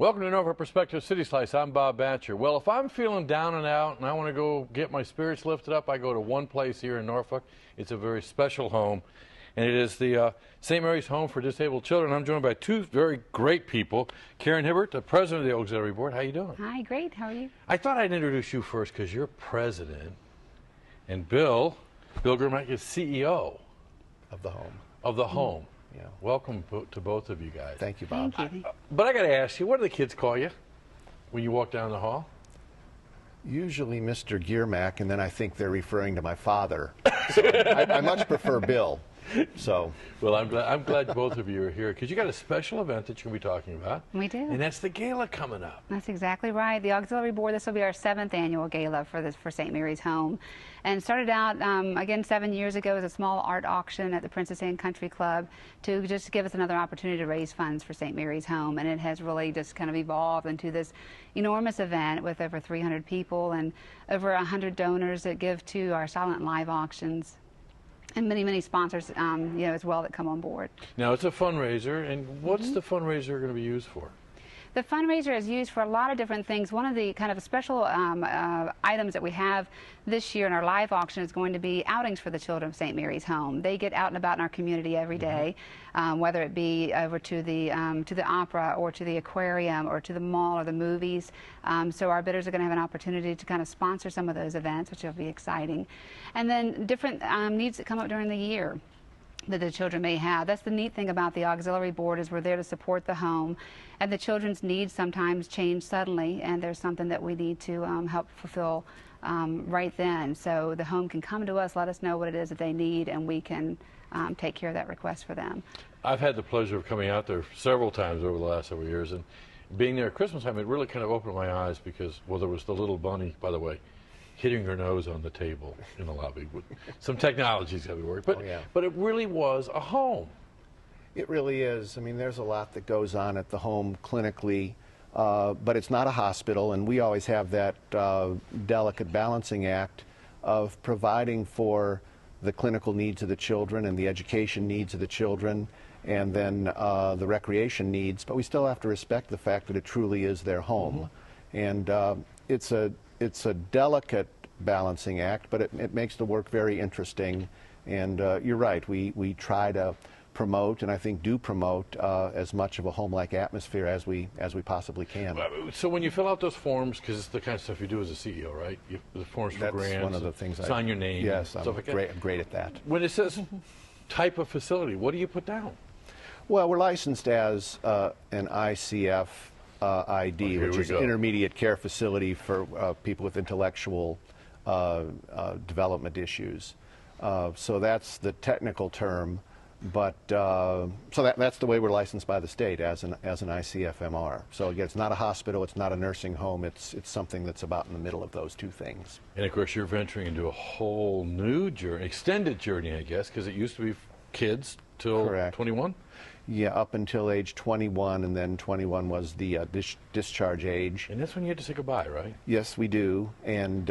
Welcome to Norfolk Perspective City Slice. I'm Bob Batcher. Well, if I'm feeling down and out and I want to go get my spirits lifted up, I go to one place here in Norfolk. It's a very special home, and it is the St. Mary's Home for Disabled Children. I'm joined by two very great people. Karen Hibbert, the president of the Auxiliary Board. How you doing? Hi, great. How are you? I thought I'd introduce you first because you're president, and Bill Gurmack is CEO of the home. of the home. Yeah. Welcome to both of you guys. Thank you, Bob. Thank you. But I got to ask you, what do the kids call you when you walk down the hall? Usually Mr. Gurmack, and then I think they're referring to my father. So I much prefer Bill. So, Well, I'm glad both of you are here because you got a special event that you're going to be talking about. We do. And that's the gala coming up. That's exactly right. The Auxiliary Board, this will be our 7th annual gala for St. Mary's Home. And started out, again, 7 years ago as a small art auction at the Princess Anne Country Club to just give us another opportunity to raise funds for St. Mary's Home. And it has really just kind of evolved into this enormous event with over 300 people and over 100 donors that give to our silent live auctions. And many, many sponsors, as well that come on board. Now, it's a fundraiser, and what's the fundraiser going to be used for? The fundraiser is used for a lot of different things. One of the kind of special items that we have this year in our live auction is going to be outings for the children of St. Mary's Home. They get out and about in our community every day, whether it be over to the opera or to the aquarium or to the mall or the movies. So our bidders are going to have an opportunity to kind of sponsor some of those events, which will be exciting. And then different needs that come up during the year that the children may have. That's the neat thing about the Auxiliary Board is we're there to support the home, and the children's needs sometimes change suddenly, and there's something that we need to help fulfill right then. So the home can come to us, let us know what it is that they need, and we can take care of that request for them. I've had the pleasure of coming out there several times over the last several years, and being there at Christmas time, it really kind of opened my eyes because, well, there was the little bunny, by the way, hitting her nose on the table in the lobby. Some technology's got to be worked, but it really was a home. it really is. I mean, there's a lot that goes on at the home clinically, but it's not a hospital, and we always have that delicate balancing act of providing for the clinical needs of the children and the education needs of the children, and then the recreation needs, but we still have to respect the fact that it truly is their home. And it's a delicate balancing act, but it makes the work very interesting. And you're right, we try to promote, and I think do promote, as much of a home-like atmosphere as we possibly can. So when you fill out those forms, because it's the kind of stuff you do as a CEO, right? The forms for grants. That's one of the things. Sign your name. Yes, I'm like great at that. When it says type of facility, what do you put down? Well, we're licensed as an ICF ID, which is Intermediate Care Facility for people with intellectual development issues. So that's the technical term, but so that's the way we're licensed by the state as an ICFMR. So again, it's not a hospital, it's not a nursing home, it's something that's about in the middle of those two things. And of course, you're venturing into a whole new journey, extended journey, I guess, because it used to be kids till 21. Yeah, up until age 21, and then 21 was the discharge age. And that's when you had to say goodbye, right? Yes, we do. And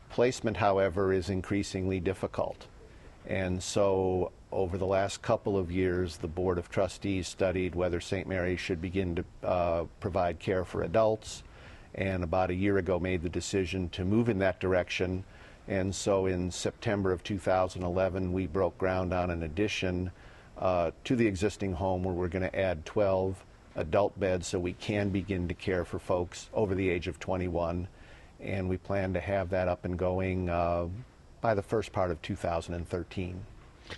placement, however, is increasingly difficult. And so over the last couple of years, the Board of Trustees studied whether St. Mary's should begin to provide care for adults, and about a year ago made the decision to move in that direction. And so in September of 2011, we broke ground on an addition to the existing home where we're going to add 12 adult beds so we can begin to care for folks over the age of 21. And we plan to have that up and going by the first part of 2013.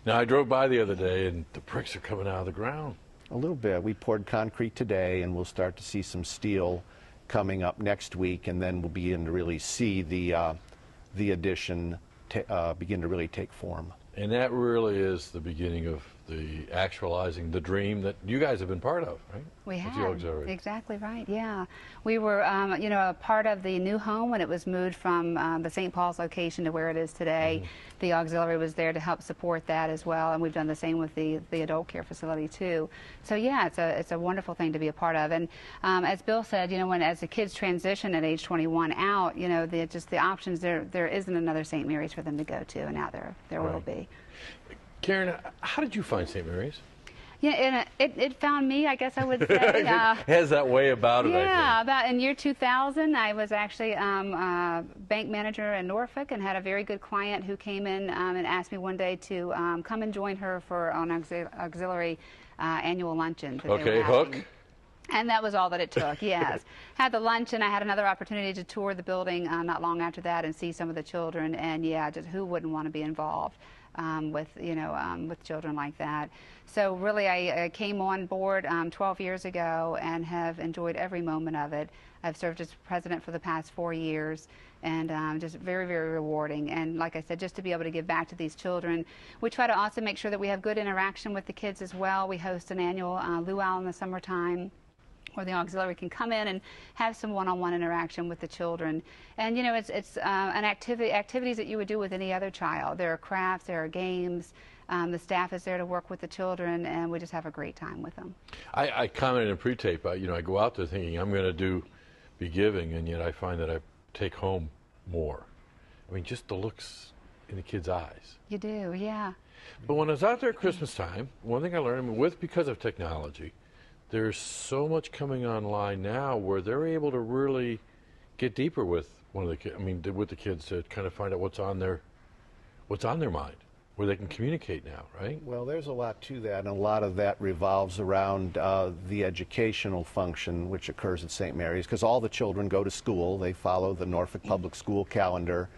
Now, I drove by the other day, and the bricks are coming out of the ground. A little bit. We poured concrete today, and we'll start to see some steel coming up next week, and then we'll begin to really see the addition begin to really take form. And that really is the beginning of the actualizing the dream that you guys have been part of, right? We have. Exactly right, yeah. We were, a part of the new home when it was moved from the St. Paul's location to where it is today. The auxiliary was there to help support that as well, and we've done the same with the adult care facility too. So yeah, it's a wonderful thing to be a part of. And as Bill said, as the kids transition at age 21 out, just the options, there isn't another St. Mary's for them to go to, and now there will be. Karen, how did you find St. Mary's? Yeah, and it found me, I guess I would say. It has that way about it, Yeah, I about in year 2000, I was actually bank manager in Norfolk and had a very good client who came in and asked me one day to come and join her for an auxiliary annual luncheon. That think. they were Okay, having. Hook. And that was all that it took, yes. Had the lunch, and I had another opportunity to tour the building not long after that and see some of the children. And yeah, just who wouldn't want to be involved with, with children like that? So really, I came on board 12 years ago and have enjoyed every moment of it. I've served as president for the past 4 years, and just very, very rewarding. And like I said, just to be able to give back to these children. We try to also make sure that we have good interaction with the kids as well. We host an annual luau in the summertime, where the auxiliary can come in and have some one-on-one interaction with the children. And it's an activities that you would do with any other child. There are crafts, there are games. The staff is there to work with the children, and we just have a great time with them. I commented in pre-tape, I go out there thinking I'm going to be giving, and yet I find that I take home more. I mean, just the looks in the kids' eyes. You do, yeah. But when I was out there at Christmas time, one thing I learned, because of technology, there's so much coming online now where they're able to really get deeper with with the kids to kind of find out what's on their mind, where they can communicate now, right? Well, there's a lot to that, and a lot of that revolves around the educational function which occurs at St. Mary's, because all the children go to school. They follow the Norfolk Public School calendar.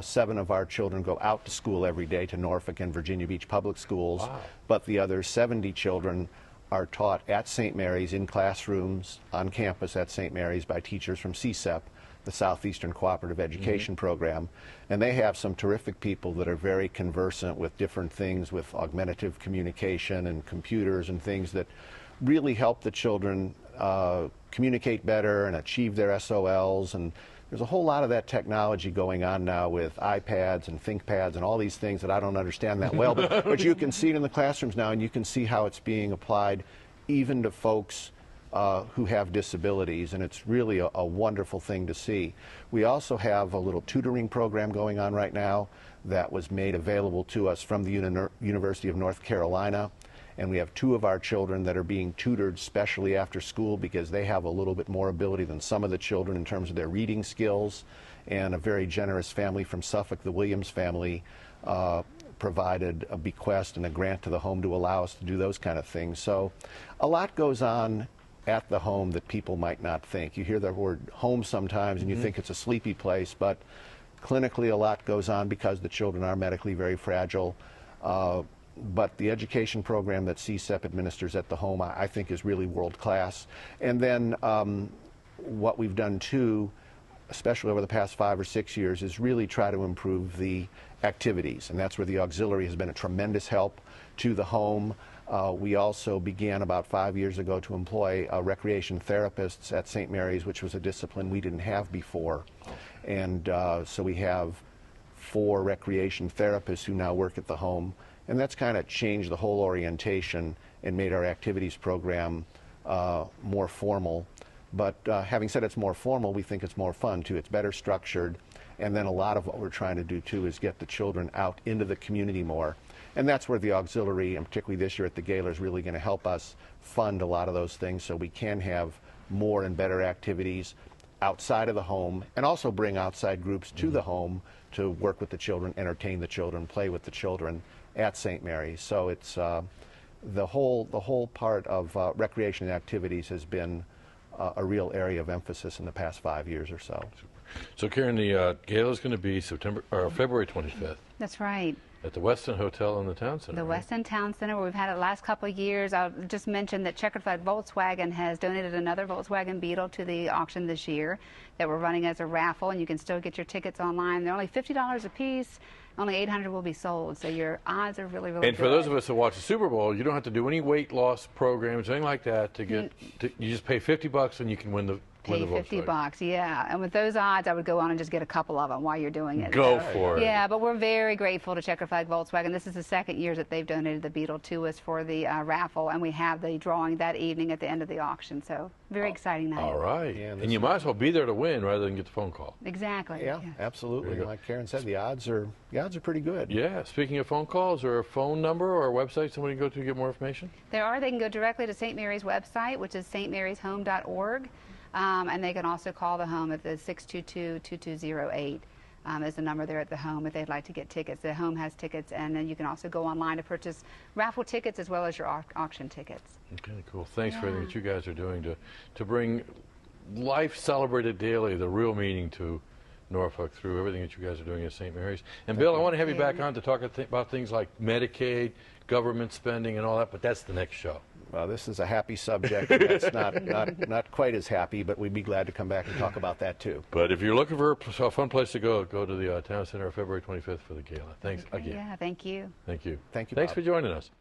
7 of our children go out to school every day to Norfolk and Virginia Beach Public Schools. Wow. But the other 70 children are taught at St. Mary's in classrooms on campus at St. Mary's by teachers from CSEP, the Southeastern Cooperative Education Program. And they have some terrific people that are very conversant with different things, with augmentative communication and computers and things that really help the children communicate better and achieve their SOLs. And there's a whole lot of that technology going on now with iPads and ThinkPads and all these things that I don't understand that well, but you can see it in the classrooms now, and you can see how it's being applied even to folks who have disabilities, and it's really a wonderful thing to see. We also have a little tutoring program going on right now that was made available to us from the University of North Carolina. And we have 2 of our children that are being tutored specially after school because they have a little bit more ability than some of the children in terms of their reading skills. And a very generous family from Suffolk, the Williams family, provided a bequest and a grant to the home to allow us to do those kind of things. So a lot goes on at the home that people might not think. You hear the word home sometimes and you think it's a sleepy place, but clinically a lot goes on because the children are medically very fragile. But the education program that CSEP administers at the home, I think, is really world-class. And then what we've done, too, especially over the past 5 or 6 years, is really try to improve the activities. And that's where the auxiliary has been a tremendous help to the home. We also began about 5 years ago to employ recreation therapists at St. Mary's, which was a discipline we didn't have before. And so we have 4 recreation therapists who now work at the home. And that's kind of changed the whole orientation and made our activities program more formal. But having said it's more formal, we think it's more fun, too. It's better structured. And then a lot of what we're trying to do, too, is get the children out into the community more. And that's where the auxiliary, and particularly this year at the Gala, is really going to help us fund a lot of those things so we can have more and better activities outside of the home, and also bring outside groups to the home to work with the children, entertain the children, play with the children at St. Mary's. So it's the whole part of recreation and activities has been a real area of emphasis in the past 5 years or so. So Karen, the gala is going to be February 25th. That's right. At the Westin Hotel in the Town Center. The right? Westin Town Center, where we've had it the last couple of years. I'll just mention that Checkered Flag Volkswagen has donated another Volkswagen Beetle to the auction this year that we're running as a raffle, and you can still get your tickets online. They're only $50 a piece. Only 800 will be sold, so your odds are really, really And good. for those of us that watch the Super Bowl, you don't have to do any weight loss programs, anything like that to get. You just pay $50 and you can win pay With the Volkswagen. $50. Yeah, and with those odds, I would go on and just get a couple of them while you're doing it. Go So, for it. yeah, but we're very grateful to Checker Flag Volkswagen. This is the second year that they've donated the Beetle to us for the raffle, and we have the drawing that evening at the end of the auction. So very exciting night. All right. Yeah, and you might as well be there to win rather than get the phone call. Exactly. Yeah, absolutely. There you go. Like Karen said, the odds are pretty good. Yeah. Speaking of phone calls, is there a phone number or a website somebody can go to get more information? There are. They can go directly to St. Mary's website, which is stmaryshome.org, and they can also call the home at the 622-2208. Is the number there at the home if they'd like to get tickets. The home has tickets, and then you can also go online to purchase raffle tickets as well as your auction tickets. Okay, cool. Thanks for everything that you guys are doing to bring life celebrated daily, the real meaning to Norfolk through everything that you guys are doing at St. Mary's. And Bill, I want to have you back on to talk about things like Medicaid, government spending, and all that, but that's the next show. Well, this is a happy subject. And that's not quite as happy, but we'd be glad to come back and talk about that too. But if you're looking for a fun place to go to the Town Center February 25th for the gala. Thanks again. Yeah, thank you. Thank you. Thank you, Thanks Bob. for joining us.